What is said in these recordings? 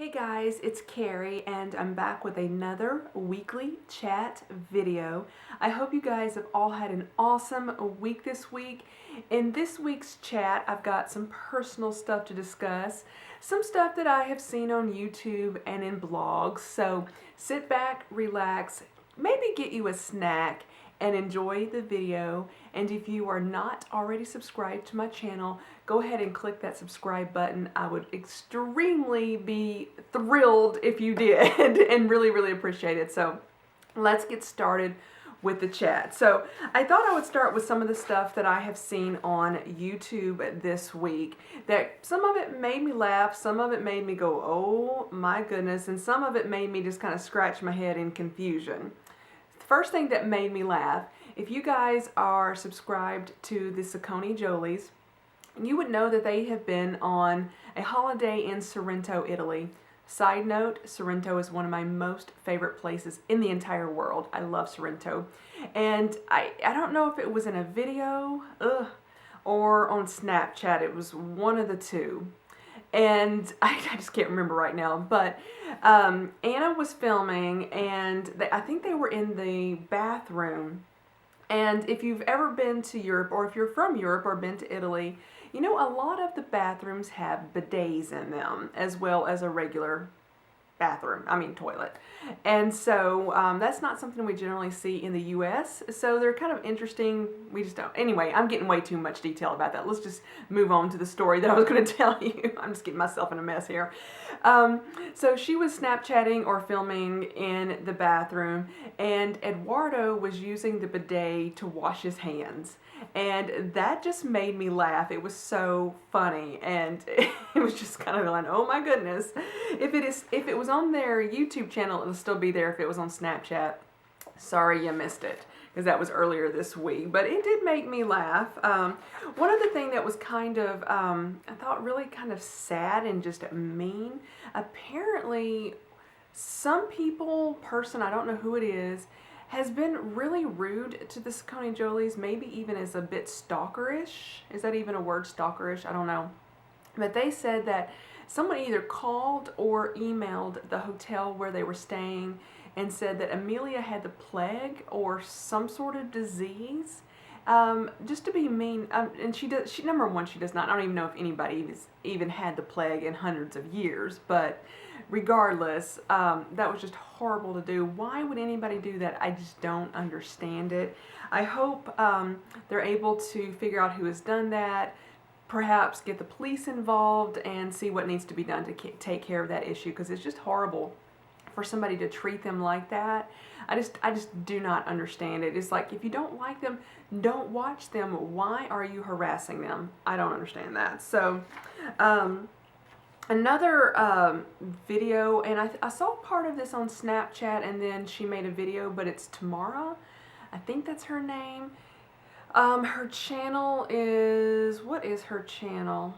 Hey guys, it's Carrie and I'm back with another weekly chat video. I hope you guys have all had an awesome week this week. In this week's chat, I've got some personal stuff to discuss, some stuff that I have seen on YouTube and in blogs. So sit back, relax, maybe get you a snack and enjoy the video. And if you are not already subscribed to my channel, go ahead and click that subscribe button. I would extremely be thrilled if you did and really appreciate it. So let's get started with the chat. So I thought I would start with some of the stuff that I have seen on YouTube this week. That some of it made me laugh, some of it made me go, oh my goodness, and some of it made me just kind of scratch my head in confusion. First thing that made me laugh, if you guys are subscribed to the Saccone Jolies, you would know that they have been on a holiday in Sorrento, Italy. Side note, Sorrento is one of my most favorite places in the entire world. I love Sorrento. And I don't know if it was in a video or on Snapchat. It was one of the two. And I just can't remember right now, but Anna was filming and I think they were in the bathroom. And if you've ever been to Europe, or if you're from Europe or been to Italy, you know a lot of the bathrooms have bidets in them as well as a regular toilet. And so that's not something we generally see in the US. So they're kind of interesting. We just don't. Anyway, I'm getting way too much detail about that. Let's just move on to the story that I was going to tell you. I'm just getting myself in a mess here. So she was Snapchatting or filming in the bathroom, and Eduardo was using the bidet to wash his hands. And that just made me laugh. It was so funny, and it was just kind of like, oh my goodness. If it was on their YouTube channel, it'll still be there. If it was on Snapchat, sorry you missed it, because that was earlier this week. But it did make me laugh. One other thing that was kind of, I thought really kind of sad and just mean, apparently some person, I don't know who it is, has been really rude to the Saccone Jolies, maybe even as a bit stalkerish. Is that even a word, stalkerish? I don't know. But they said that someone either called or emailed the hotel where they were staying and said that Amelia had the plague or some sort of disease. Just to be mean, and number one, she does not. I don't even know if anybody even had the plague in hundreds of years, but regardless, that was just horrible to do. Why would anybody do that? I just don't understand it. I hope they're able to figure out who has done that, perhaps get the police involved and see what needs to be done to take care of that issue, because it's just horrible for somebody to treat them like that. I just do not understand it. It's like, if you don't like them, don't watch them. Why are you harassing them? I don't understand that. So another video, and I saw part of this on Snapchat, and then she made a video, but it's Tamara, I think that's her name. Her channel is, what is her channel?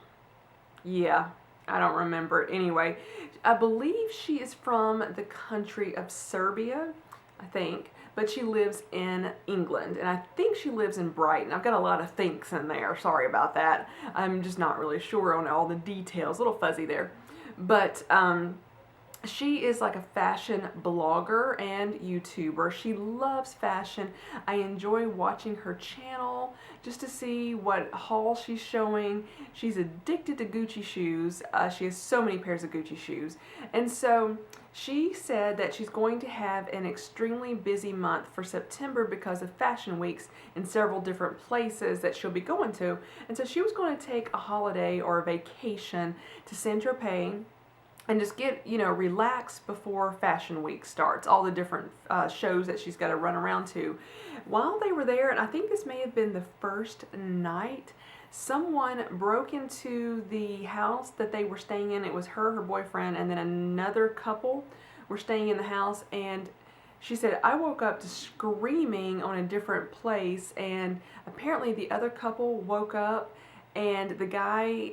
Yeah, I don't remember. Anyway, I believe she is from the country of Serbia, I think, but she lives in England, and I think she lives in Brighton. I've got a lot of thinks in there. Sorry about that. I'm just not really sure on all the details. A little fuzzy there. But she is like a fashion blogger and YouTuber. She loves fashion. I enjoy watching her channel just to see what haul she's showing. She's addicted to Gucci shoes. She has so many pairs of Gucci shoes. And so she said that she's going to have an extremely busy month for September because of fashion weeks in several different places that she'll be going to. And so she was going to take a holiday or a vacation to Saint-Tropez and just get, relax before Fashion Week starts, all the different shows that she's got to run around to. While they were there, and I think this may have been the first night, someone broke into the house that they were staying in. It was her boyfriend, and then another couple were staying in the house, and she said, I woke up to screaming on a different place, and apparently the other couple woke up, and the guy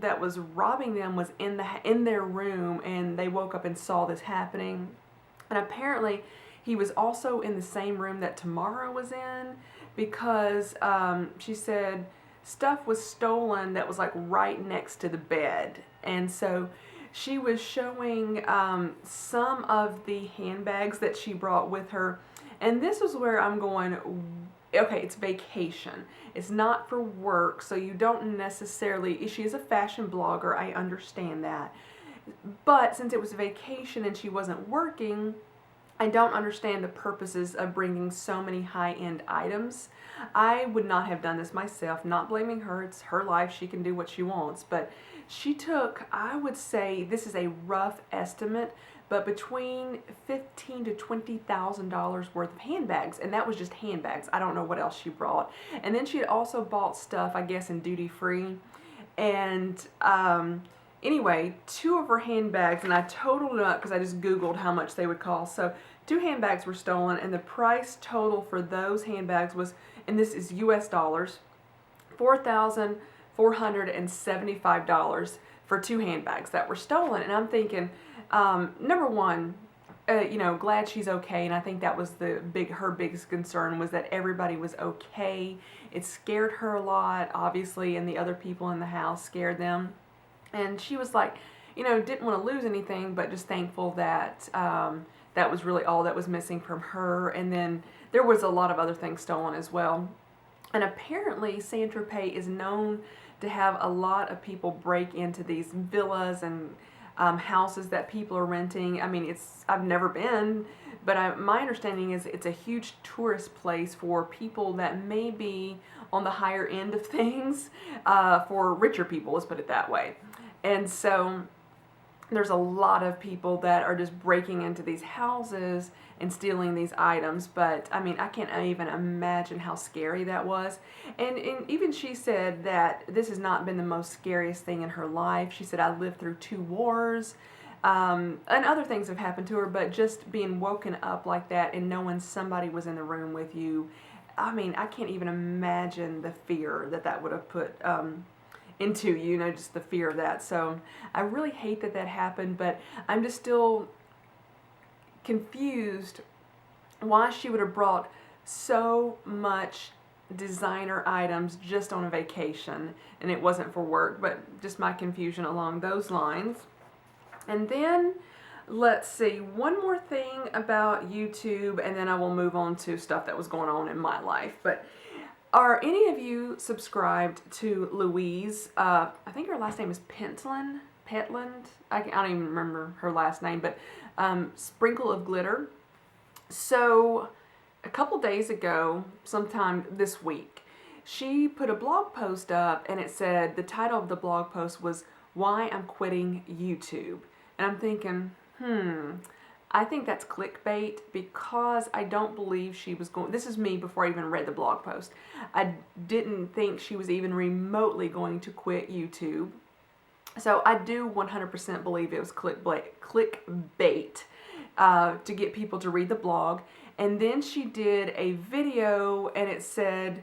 that was robbing them was in their room, and they woke up and saw this happening. And apparently he was also in the same room that Tamara was in, because she said stuff was stolen that was like right next to the bed. And so she was showing some of the handbags that she brought with her. And this is where I'm going, okay, it's vacation. It's not for work, so you don't necessarily, she is a fashion blogger, I understand that. But since it was vacation and she wasn't working, I don't understand the purposes of bringing so many high-end items. I would not have done this myself, not blaming her, it's her life, she can do what she wants, but she took, I would say, this is a rough estimate, but between $15,000 to $20,000 worth of handbags, and that was just handbags. I don't know what else she brought. And then she had also bought stuff, I guess, in duty free. And anyway, 2 of her handbags, and I totaled it up because I just Googled how much they would cost. So 2 handbags were stolen, and the price total for those handbags was, and this is US dollars, $4,475 for 2 handbags that were stolen. And I'm thinking, number one, glad she's okay, and I think that was her biggest concern, was that everybody was okay. It scared her a lot, obviously, and the other people in the house scared them. And she was like, didn't want to lose anything, but just thankful that that was really all that was missing from her. And then there was a lot of other things stolen as well. And apparently Saint-Tropez is known to have a lot of people break into these villas and houses that people are renting. I mean, I've never been, but my understanding is it's a huge tourist place for people that may be on the higher end of things, for richer people, let's put it that way. And so there's a lot of people that are just breaking into these houses and stealing these items. But I mean, I can't even imagine how scary that was. And even she said that this has not been the most scariest thing in her life. She said, I lived through 2 wars, and other things have happened to her, but just being woken up like that and knowing somebody was in the room with you, I mean, I can't even imagine the fear that would have put into you, just the fear of that. So I really hate that happened, but I'm just still confused why she would have brought so much designer items just on a vacation and it wasn't for work, but just my confusion along those lines. And then let's see, one more thing about YouTube, and then I will move on to stuff that was going on in my life. But are any of you subscribed to Louise? I think her last name is Pentland. I don't even remember her last name, but Sprinkle of Glitter. So a couple days ago, sometime this week, she put a blog post up, and it said, the title of the blog post was, Why I'm Quitting YouTube. And I'm thinking, I think that's clickbait, because I don't believe she was going, this is me before I even read the blog post, I didn't think she was even remotely going to quit YouTube. So I do 100% believe it was clickbait to get people to read the blog. And then she did a video, and it said,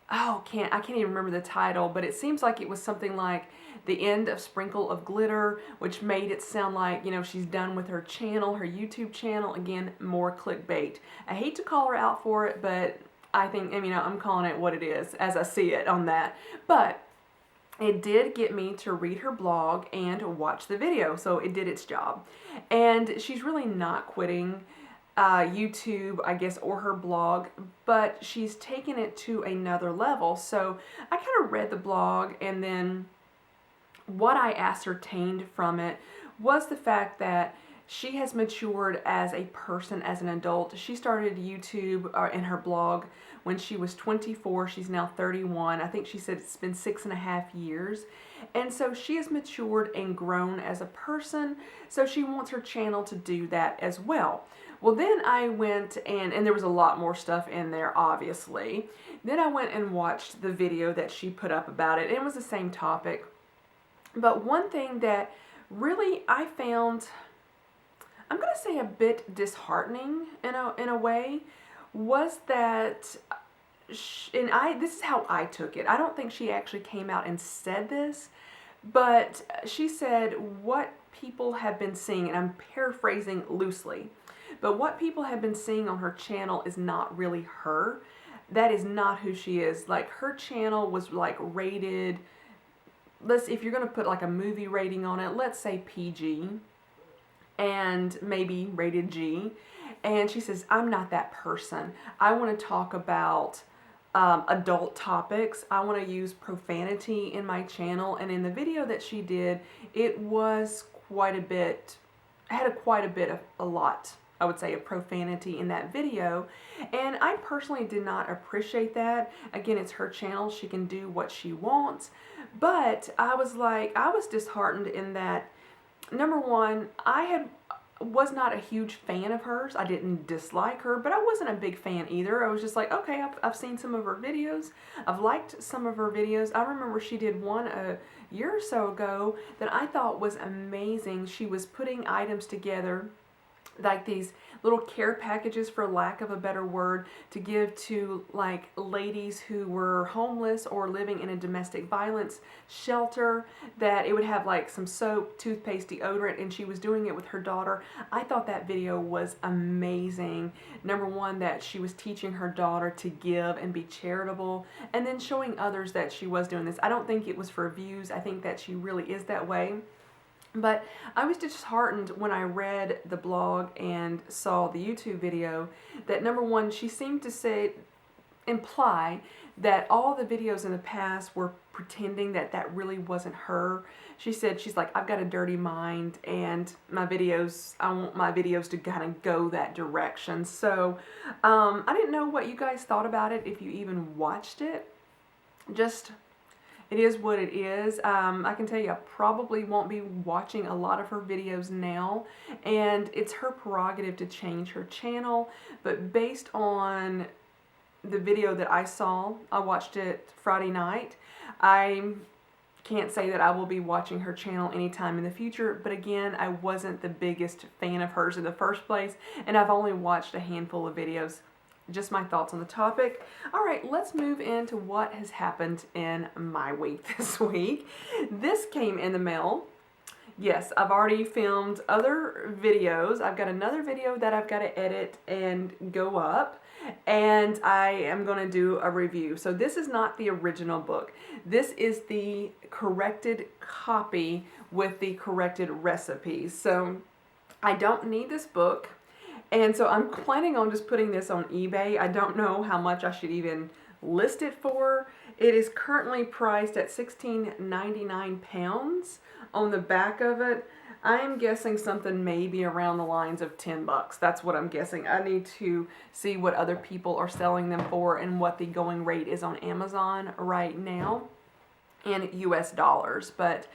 I can't even remember the title, but it seems like it was something like the end of Sprinkle of Glitter, which made it sound like, she's done with her channel, her YouTube channel. Again, more clickbait. I hate to call her out for it, but I think, I'm calling it what it is as I see it on that. But it did get me to read her blog and watch the video, so it did its job. And she's really not quitting YouTube, I guess, or her blog, but she's taken it to another level. So I kind of read the blog, and then what I ascertained from it was the fact that she has matured as a person, as an adult. She started YouTube and her blog when she was 24. She's now 31. I think she said it's been 6.5 years. And so she has matured and grown as a person. So she wants her channel to do that as well. Well, then I went and there was a lot more stuff in there, obviously. Then I went and watched the video that she put up about it. It was the same topic. But one thing that really I found, I'm going to say a bit disheartening in a way, was that, this is how I took it. I don't think she actually came out and said this, but she said what people have been seeing, and I'm paraphrasing loosely, but what people have been seeing on her channel is not really her. That is not who she is. Like, her channel was like rated if you're going to put like a movie rating on it, let's say PG and maybe rated G. And she says, I'm not that person. I want to talk about adult topics. I want to use profanity in my channel. And in the video that she did, it was quite a bit, had quite a bit of a lot, I would say, of profanity in that video. And I personally did not appreciate that. Again, it's her channel. She can do what she wants. But I was disheartened in that, number one, was not a huge fan of hers. I didn't dislike her, but I wasn't a big fan either. I was just like, okay, I've seen some of her videos. I've liked some of her videos. I remember she did one a year or so ago that I thought was amazing. She was putting items together, like these little care packages, for lack of a better word, to give to like ladies who were homeless or living in a domestic violence shelter, that it would have like some soap, toothpaste, deodorant, and she was doing it with her daughter. I thought that video was amazing. Number one, that she was teaching her daughter to give and be charitable, and then showing others that she was doing this. I don't think it was for views. I think that she really is that way. But I was disheartened when I read the blog and saw the YouTube video that, number one, she seemed to imply that all the videos in the past were pretending that that really wasn't her. She said, she's like, I've got a dirty mind, and my videos, I want my videos to kind of go that direction. So I didn't know what you guys thought about it, if you even watched it. Just, it is what it is. I can tell you I probably won't be watching a lot of her videos now, and it's her prerogative to change her channel, but based on the video that I saw, I watched it Friday night, I can't say that I will be watching her channel anytime in the future, but again, I wasn't the biggest fan of hers in the first place, and I've only watched a handful of videos. Just my thoughts on the topic. All right, let's move into what has happened in my week this week. This came in the mail. Yes, I've already filmed other videos. I've got another video that I've got to edit and go up, and I am going to do a review. So this is not the original book. This is the corrected copy with the corrected recipes. So I don't need this book. And so I'm planning on just putting this on eBay. I don't know how much I should even list it for. It is currently priced at £16.99 on the back of it. I am guessing something maybe around the lines of 10 bucks. That's what I'm guessing. I need to see what other people are selling them for and what the going rate is on Amazon right now in US dollars. But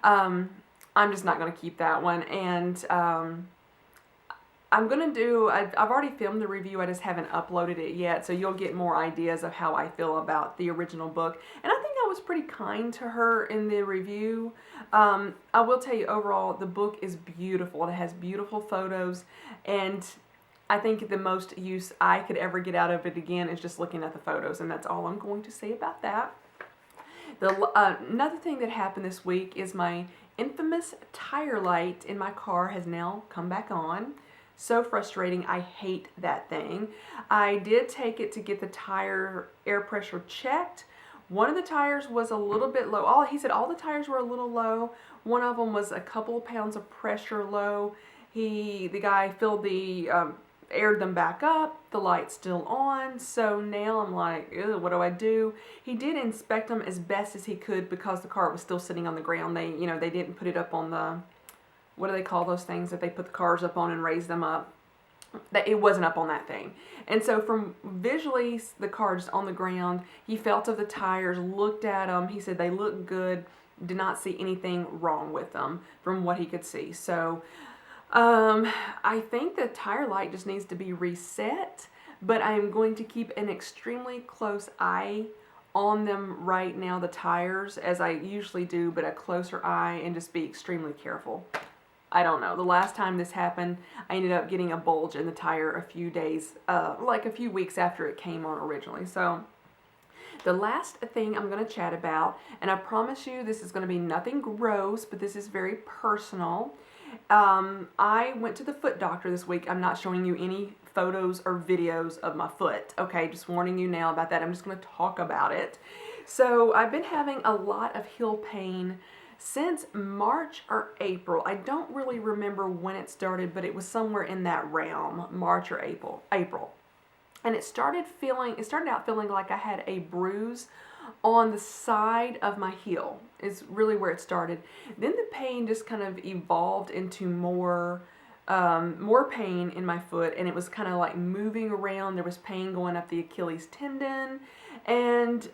I'm just not going to keep that one. And I'm going to do, I've already filmed the review, I just haven't uploaded it yet, so you'll get more ideas of how I feel about the original book. And I think I was pretty kind to her in the review. I will tell you, overall, the book is beautiful. It has beautiful photos, and I think the most use I could ever get out of it again is just looking at the photos, and that's all I'm going to say about that. Another thing that happened this week is my infamous tire light in my car has now come back on. So frustrating. I hate that thing. I did take it to get the tire air pressure checked. One of the tires was a little bit low. He said all the tires were a little low. One of them was a couple of pounds of pressure low. The guy filled the, aired them back up. The light's still on. So now I'm like, ew, what do I do? He did inspect them as best as he could because the car was still sitting on the ground. They didn't put it up on the, what do they call those things that they put the cars up on and raise them up? That it wasn't up on that thing. And so from visually the car just on the ground, he felt of the tires, looked at them. He said they looked good, did not see anything wrong with them from what he could see. So I think the tire light just needs to be reset, but I'm going to keep an extremely close eye on them right now, the tires, as I usually do, but a closer eye, and just be extremely careful. I don't know. The last time this happened, I ended up getting a bulge in the tire a few days, like a few weeks after it came on originally. So the last thing I'm going to chat about, and I promise you this is going to be nothing gross, but this is very personal. I went to the foot doctor this week. I'm not showing you any photos or videos of my foot. Okay, just warning you now about that. I'm just going to talk about it. So I've been having a lot of heel pain since March or April. I don't really remember when it started, but it was somewhere in that realm, March or April. And it started out feeling like I had a bruise on the side of my heel is really where it started. Then the pain just kind of evolved into more pain in my foot, and it was kind of like moving around. There was pain going up the Achilles tendon, and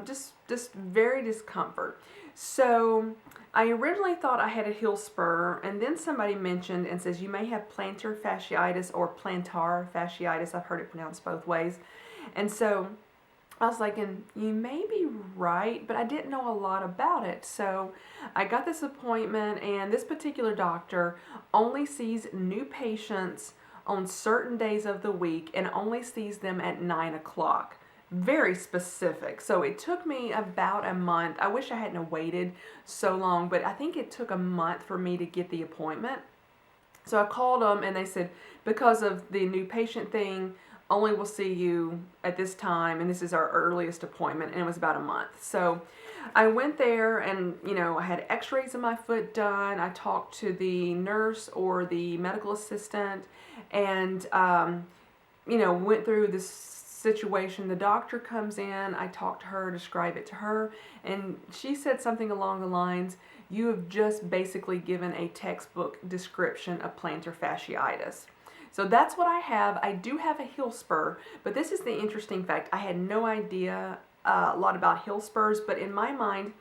just very discomfort. So I originally thought I had a heel spur, and then somebody mentioned and says you may have plantar fasciitis or plantar fasciitis. I've heard it pronounced both ways. And so I was like, and you may be right, but I didn't know a lot about it. So I got this appointment, and this particular doctor only sees new patients on certain days of the week and only sees them at 9 o'clock. Very specific. So it took me about a month. I wish I hadn't waited so long, but I think it took a month for me to get the appointment. So I called them, and they said, because of the new patient thing, only will see you at this time, and this is our earliest appointment, and it was about a month. So I went there, and I had x-rays of my foot done. I talked to the nurse or the medical assistant, and went through this situation. The doctor comes in, I talk to her, describe it to her, and she said something along the lines, you have just basically given a textbook description of plantar fasciitis. So that's what I have. I do have a heel spur, but this is the interesting fact. I had no idea a lot about heel spurs, but in my mind,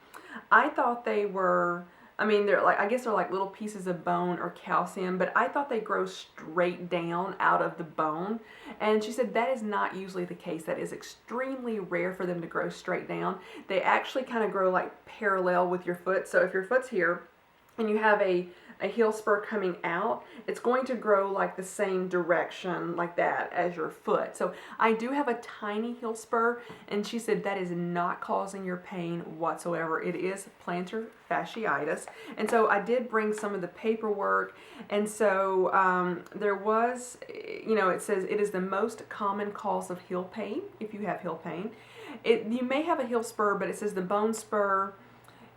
I thought they were, they're like, I guess they're like little pieces of bone or calcium, but I thought they grow straight down out of the bone. And she said that is not usually the case. That is extremely rare for them to grow straight down. They actually kind of grow like parallel with your foot. So if your foot's here and you have a heel spur coming out, it's going to grow like the same direction like that as your foot. So I do have a tiny heel spur, and she said that is not causing your pain whatsoever. It is plantar fasciitis. And so I did bring some of the paperwork, and so there was, it says it is the most common cause of heel pain if you have heel pain. You may have a heel spur, but it says the bone spur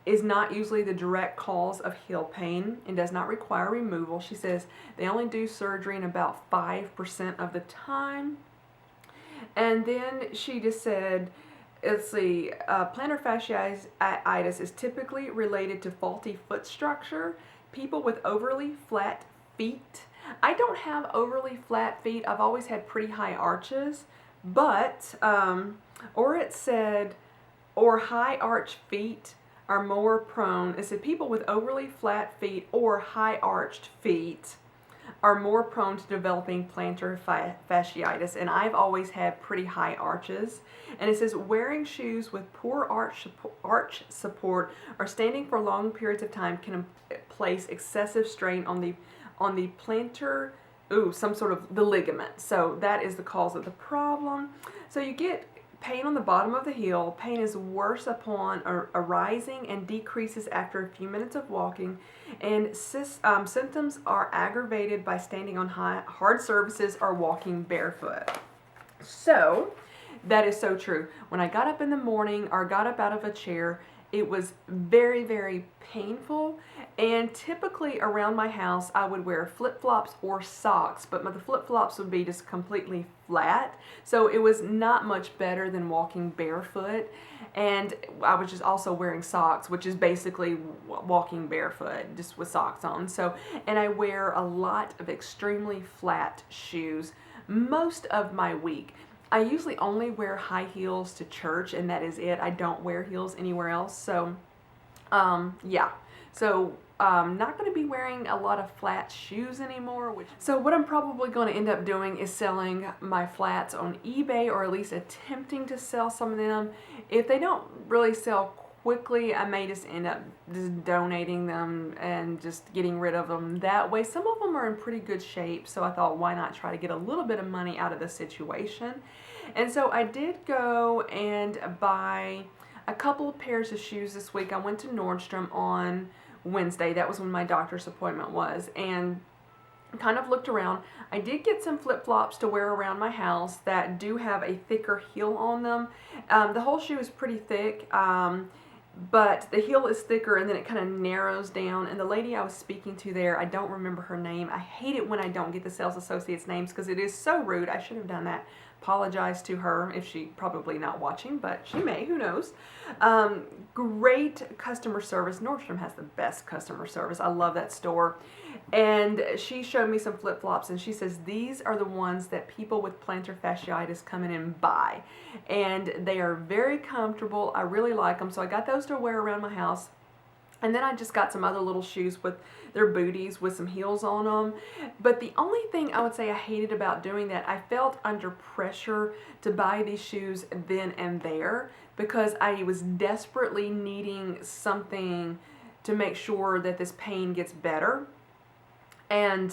is not usually the direct cause of heel pain and does not require removal. She says they only do surgery in about 5% of the time. And then she just said, let's see, plantar fasciitis is typically related to faulty foot structure, people with overly flat feet. I don't have overly flat feet. I've always had pretty high arches, but, or it said, or high arch feet are more prone. It said people with overly flat feet or high arched feet are more prone to developing plantar fasciitis, and I've always had pretty high arches. And it says wearing shoes with poor arch support or standing for long periods of time can place excessive strain on the plantar, some sort of the ligament. So that is the cause of the problem. So you get pain on the bottom of the heel. Pain is worse upon arising and decreases after a few minutes of walking, and symptoms are aggravated by standing on hard surfaces or walking barefoot. So that is so true. When I got up in the morning or got up out of a chair, it was very, very painful, and typically around my house I would wear flip-flops or socks, but the flip-flops would be just completely flat, so it was not much better than walking barefoot. And I was just also wearing socks, which is basically walking barefoot, just with socks on. So, and I wear a lot of extremely flat shoes most of my week. I usually only wear high heels to church, and that is it. I don't wear heels anywhere else. So, yeah. So, not going to be wearing a lot of flat shoes anymore. So what I'm probably going to end up doing is selling my flats on eBay, or at least attempting to sell some of them. If they don't really sell quickly, I may just end up just donating them and just getting rid of them that way. Some of them are in pretty good shape, so I thought, why not try to get a little bit of money out of the situation. And so I did go and buy a couple of pairs of shoes this week. I went to Nordstrom on Wednesday. That was when my doctor's appointment was, and kind of looked around. I did get some flip-flops to wear around my house that do have a thicker heel on them. The whole shoe is pretty thick, but the heel is thicker and then it kind of narrows down. And the lady I was speaking to there, I don't remember her name. I hate it when I don't get the sales associates' names because it is so rude. I should have done that. Apologize to her if she probably not watching, but she may, who knows. Great customer service. Nordstrom has the best customer service. I love that store. And she showed me some flip-flops and she says these are the ones that people with plantar fasciitis come in and buy. And they are very comfortable. I really like them. So I got those to wear around my house. And then I just got some other little shoes with their booties with some heels on them. But the only thing I would say I hated about doing that, I felt under pressure to buy these shoes then and there because I was desperately needing something to make sure that this pain gets better. And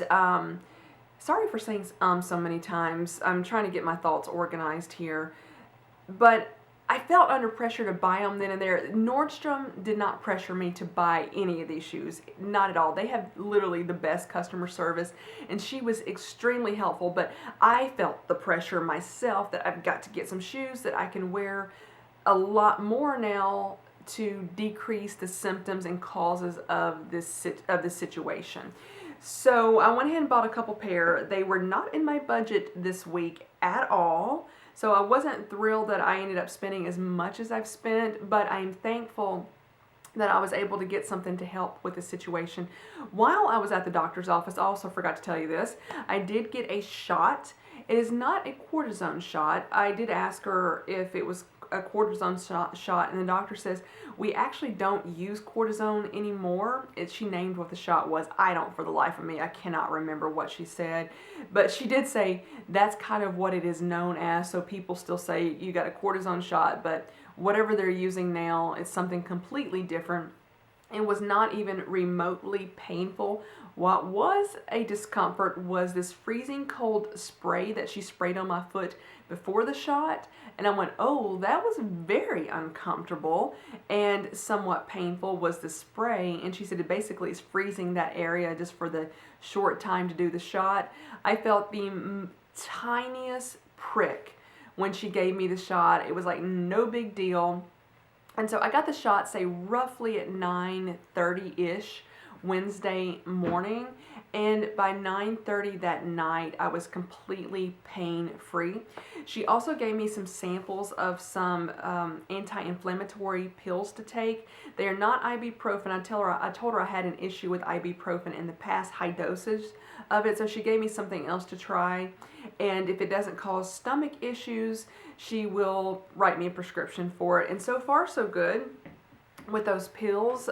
sorry for saying so many times. I'm trying to get my thoughts organized here. But I felt under pressure to buy them then and there. Nordstrom did not pressure me to buy any of these shoes. Not at all. They have literally the best customer service, and she was extremely helpful, but I felt the pressure myself that I've got to get some shoes that I can wear a lot more now to decrease the symptoms and causes of this situation. So I went ahead and bought a couple pair. They were not in my budget this week at all. So I wasn't thrilled that I ended up spending as much as I've spent, but I'm thankful that I was able to get something to help with the situation. While I was at the doctor's office, I also forgot to tell you this, I did get a shot. It is not a cortisone shot. I did ask her if it was a cortisone shot, and the doctor says we actually don't use cortisone anymore. She named what the shot was. I don't, for the life of me, I cannot remember what she said, but she did say that's kind of what it is known as. So people still say you got a cortisone shot, but whatever they're using now, it's something completely different. It was not even remotely painful. What was a discomfort was this freezing cold spray that she sprayed on my foot before the shot. And I went, oh, that was very uncomfortable and somewhat painful was the spray. And she said it basically is freezing that area just for the short time to do the shot. I felt the tiniest prick when she gave me the shot. It was like no big deal. And so I got the shot, say, roughly at 9:30-ish Wednesday morning. And by 9:30 that night, I was completely pain-free. She also gave me some samples of some anti-inflammatory pills to take. They are not ibuprofen. I told her I had an issue with ibuprofen in the past, high dosage of it. So she gave me something else to try. And if it doesn't cause stomach issues, she will write me a prescription for it. And so far, so good with those pills,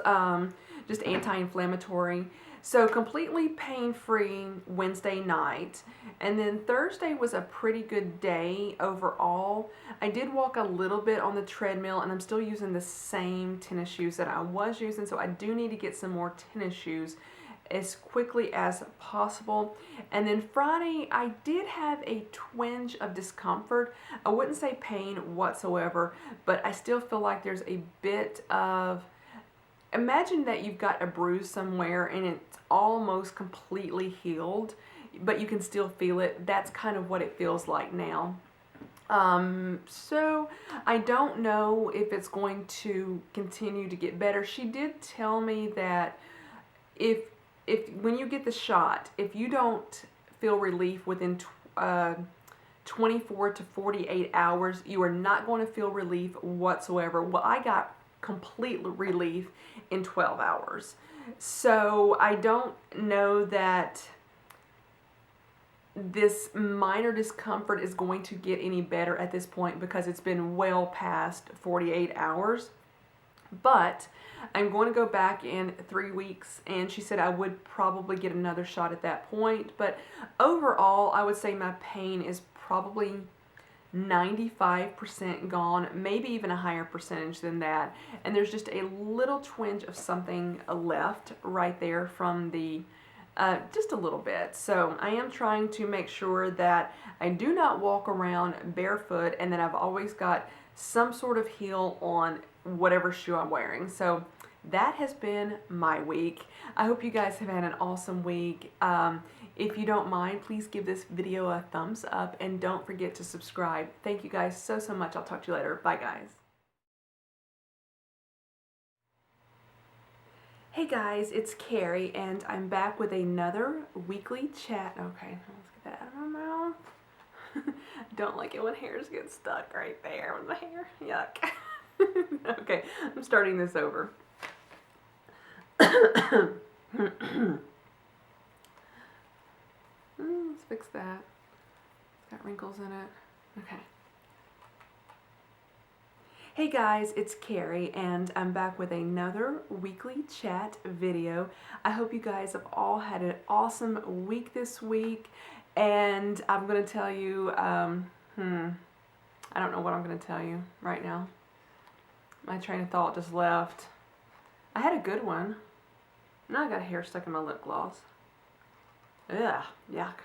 just anti-inflammatory. So completely pain-free Wednesday night. And then Thursday was a pretty good day overall. I did walk a little bit on the treadmill, and I'm still using the same tennis shoes that I was using. So I do need to get some more tennis shoes as quickly as possible. And then Friday, I did have a twinge of discomfort. I wouldn't say pain whatsoever, but I still feel like there's a bit of, imagine that you've got a bruise somewhere and it's almost completely healed, but you can still feel it. That's kind of what it feels like now. So I don't know if it's going to continue to get better. She did tell me that if when you get the shot, if you don't feel relief within 24 to 48 hours, you are not going to feel relief whatsoever. Well, I got complete relief in 12 hours. So I don't know that this minor discomfort is going to get any better at this point because it's been well past 48 hours. But I'm going to go back in 3 weeks, and she said I would probably get another shot at that point. But overall, I would say my pain is probably 95% gone, maybe even a higher percentage than that. And there's just a little twinge of something left right there from the, just a little bit. So I am trying to make sure that I do not walk around barefoot and that I've always got some sort of heel on whatever shoe I'm wearing. So that has been my week. I hope you guys have had an awesome week. If you don't mind, please give this video a thumbs up and don't forget to subscribe. Thank you guys so much. I'll talk to you later. Bye, guys. Hey guys, it's Karrie and I'm back with another weekly chat. Okay, let's get that out of my mouth. Don't like it when hairs get stuck right there with my hair. Yuck. Okay, I'm starting this over. Let's fix that. It's got wrinkles in it. Okay. Hey guys, it's Karrie and I'm back with another weekly chat video. I hope you guys have all had an awesome week this week, and I'm going to tell you, I don't know what I'm going to tell you right now. My train of thought just left. I had a good one. Now I got hair stuck in my lip gloss. Ugh, yuck.